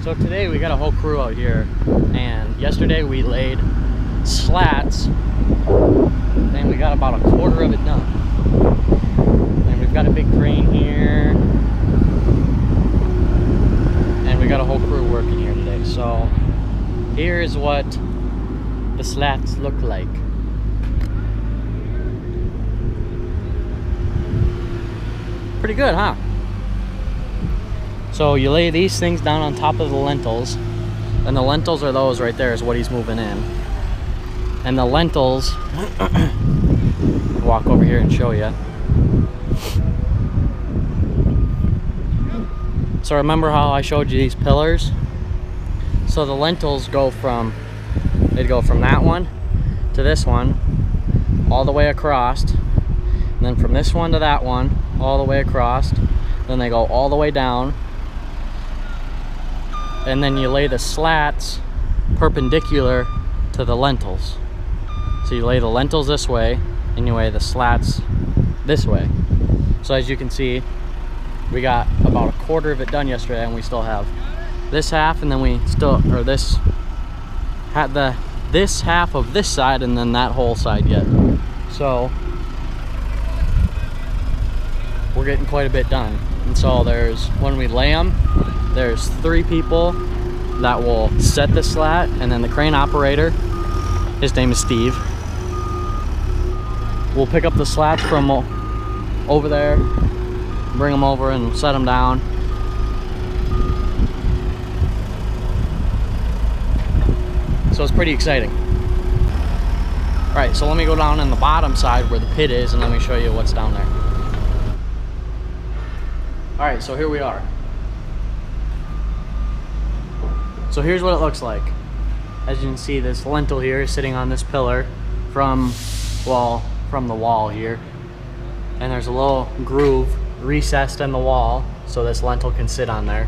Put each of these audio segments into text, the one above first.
So today we got a whole crew out here, and yesterday we laid slats, and we got about a quarter of it done. And we've got a big crane here, and we got a whole crew working here today. So here is what the slats look like. Pretty good, huh? So you lay these things down on top of the lentils, and the lentils are those right there is what he's moving in. And the lentils, walk over here and show you. So remember how I showed you these pillars? So the lentils go from, they'd go from that one to this one, all the way across, and then from this one to that one, all the way across, then they go all the way down, and then you lay the slats perpendicular to the lentils. So you lay the lentils this way, and you lay the slats this way. So as you can see, we got about a quarter of it done yesterday, and we still have this half, and then we still, or this had this half of this side, and then that whole side yet. So we're getting quite a bit done. And so there's, when we lay them, there's 3 people that will set the slat, and then the crane operator, his name is Steve, will pick up the slats from over there, bring them over and set them down. So it's pretty exciting. All right, so let me go down in the bottom side where the pit is, and let me show you what's down there. All right, so here we are. So here's what it looks like. As you can see, this lentil here is sitting on this pillar from the wall here. And there's a little groove recessed in the wall so this lentil can sit on there.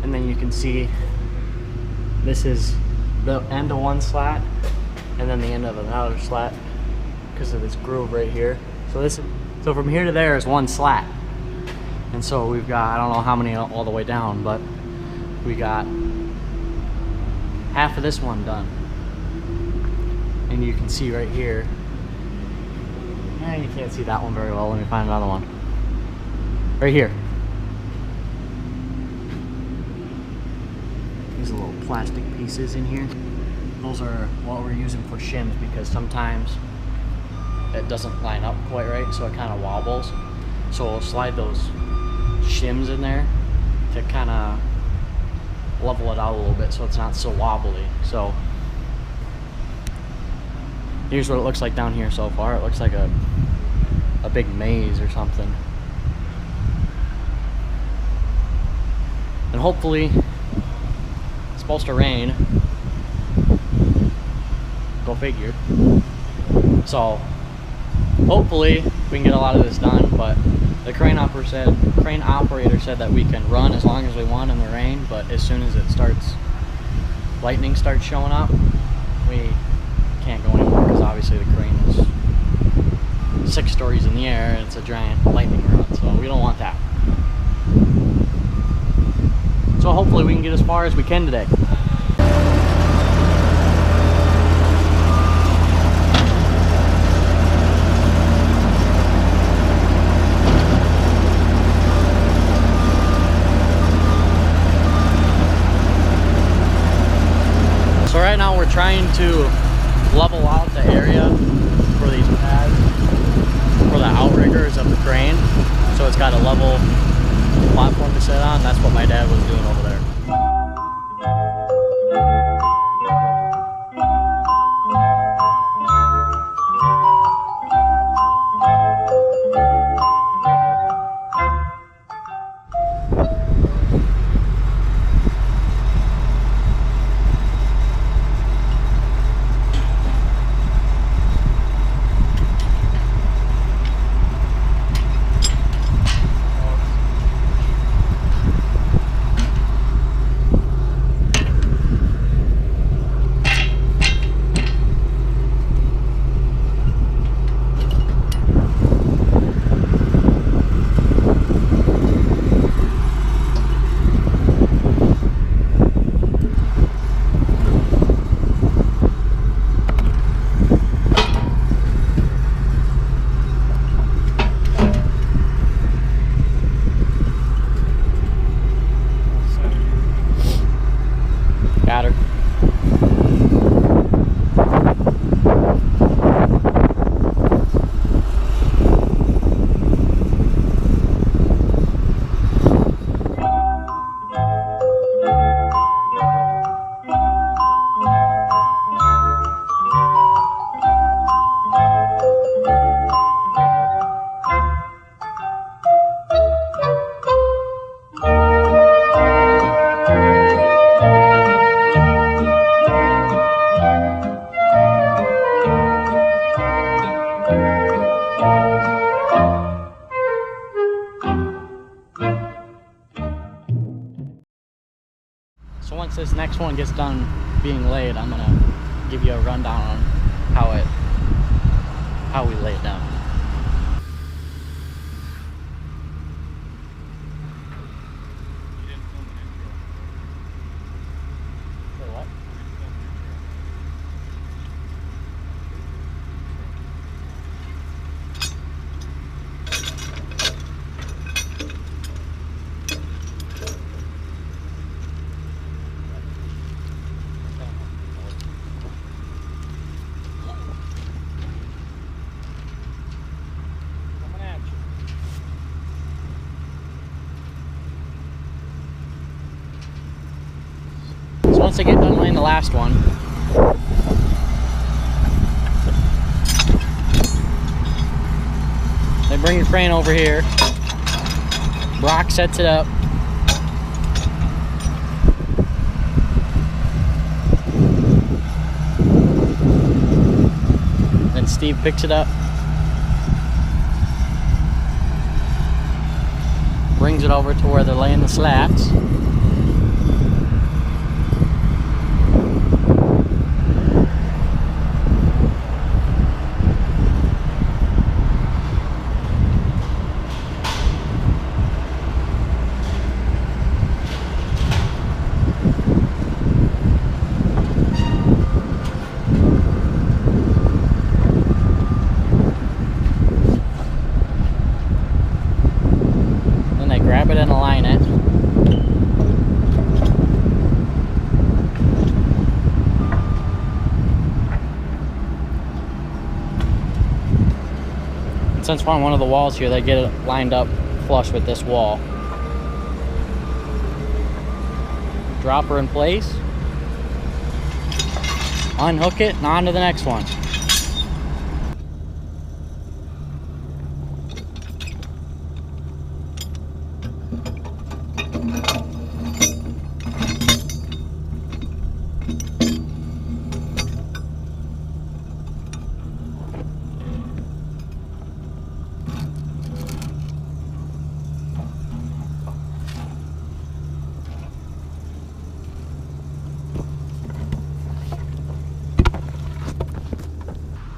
And then you can see this is the end of one slat and then the end of another slat because of this groove right here. So from here to there is one slat. And so we've got, I don't know how many all the way down, but we got half of this one done. And you can see right here, you can't see that one very well. Let me find another one. Right here. These little plastic pieces in here. Those are what we're using for shims because sometimes it doesn't line up quite right, so it kind of wobbles. So we'll slide those shims in there to kind of level it out a little bit so it's not so wobbly. So here's what it looks like down here so far. It looks like a big maze or something. And hopefully it's supposed to rain. Go figure. So hopefully we can get a lot of this done, but the crane operator said that we can run as long as we want in the rain, but as soon as lightning starts showing up, we can't go anymore because obviously the crane is 6 stories in the air and it's a giant lightning rod, so we don't want that. So hopefully we can get as far as we can today. So right now we're trying to level out the area for these pads for the outriggers of the crane, so it's got a level platform to sit on. That's what my dad was doing over there. once this next one gets done being laid, I'm gonna give you a rundown on how we lay it down. Once I get done laying the last one, they bring your crane over here. Brock sets it up. Then Steve picks it up, brings it over to where they're laying the slats. Grab it and align it. And since we're on one of the walls here, they get it lined up flush with this wall. Drop her in place. Unhook it and on to the next one.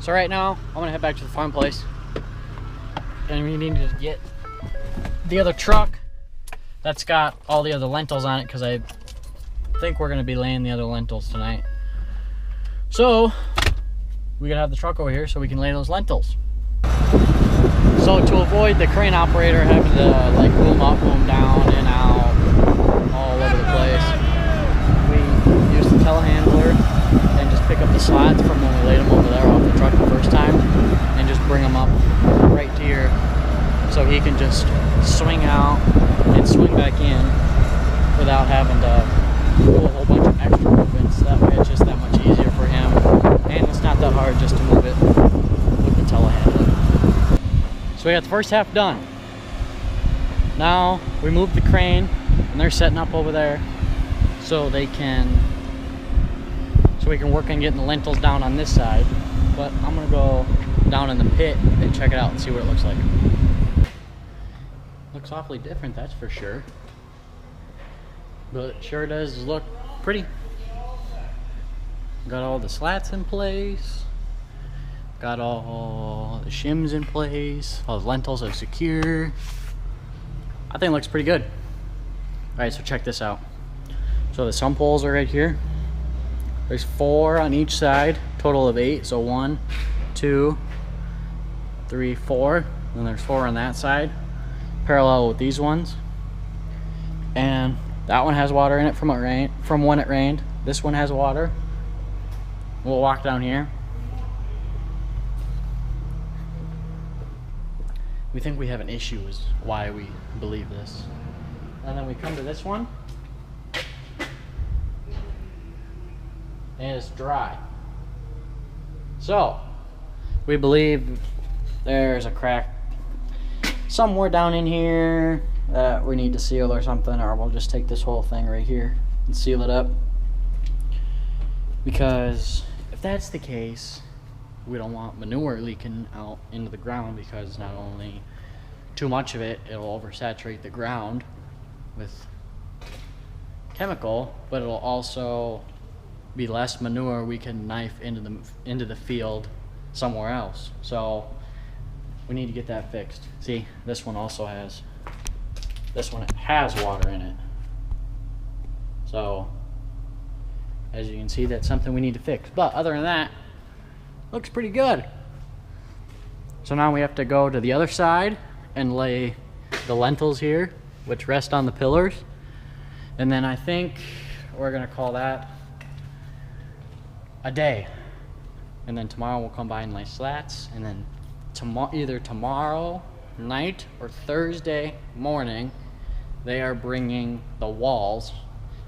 So right now, I'm gonna head back to the farm place, and we need to get the other truck that's got all the other lentils on it, because I think we're gonna be laying the other lentils tonight. So we gotta have the truck over here so we can lay those lentils. So to avoid the crane operator having to like boom up, boom down, and out, all over the place, we use the telehandler and just pick up the slats from when we laid them over there off the truck the first time and just bring them up right to here so he can just swing out and swing back in without having to do a whole bunch of extra movements. That way it's just that much easier for him, and it's not that hard just to move it with the telehandler. So we got the first half done. Now we moved the crane and they're setting up over there so we can work on getting the lentils down on this side. But I'm gonna go down in the pit and check it out and see what it looks like. Looks awfully different, that's for sure. But it sure does look pretty. Got all the slats in place. Got all the shims in place. All the lentils are secure. I think it looks pretty good. Alright, so check this out. So the sump holes are right here. There's 4 on each side, total of 8. So 1, 2, 3, 4. And there's 4 on that side, parallel with these ones. And that one has water in it from when it rained. This one has water. We'll walk down here. We think we have an issue is why we believe this. And then we come to this one, and it's dry. So we believe there's a crack somewhere down in here that we need to seal or something, or we'll just take this whole thing right here and seal it up. Because if that's the case, we don't want manure leaking out into the ground, because not only too much of it, it'll oversaturate the ground with chemical, but it'll also be less manure we can knife into the field somewhere else. So we need to get that fixed. See, this one has water in it. So as you can see, that's something we need to fix. But other than that, looks pretty good. So now we have to go to the other side and lay the lentils here, which rest on the pillars. And then I think we're gonna call that a day. And then tomorrow we'll come by and lay slats. And then either tomorrow night or Thursday morning, they are bringing the walls.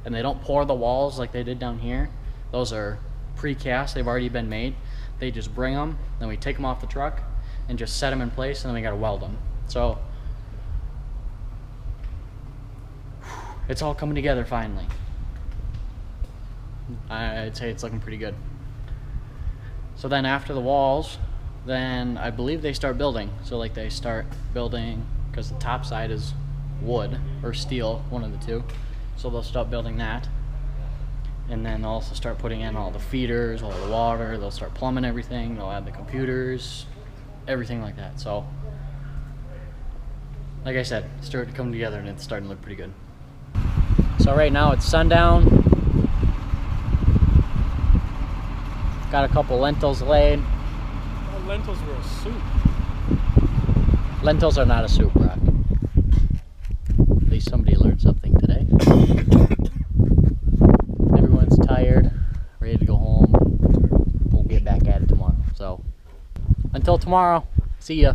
And they don't pour the walls like they did down here. Those are precast, they've already been made. They just bring them, then we take them off the truck and just set them in place, and then we gotta weld them. So it's all coming together finally. I'd say it's looking pretty good. So then after the walls, then I believe they start building. So like they start building, because the top side is wood or steel, one of the two. So they'll start building that. And then they'll also start putting in all the feeders, all the water. They'll start plumbing everything. They'll add the computers, everything like that. So like I said, it started to come together and it's starting to look pretty good. So right now it's sundown. Got a couple lentils laid. Oh, lentils were a soup. Lentils are not a soup, Brock. At least somebody learned something today. Everyone's tired, ready to go home. We'll get back at it tomorrow. So until tomorrow, see ya.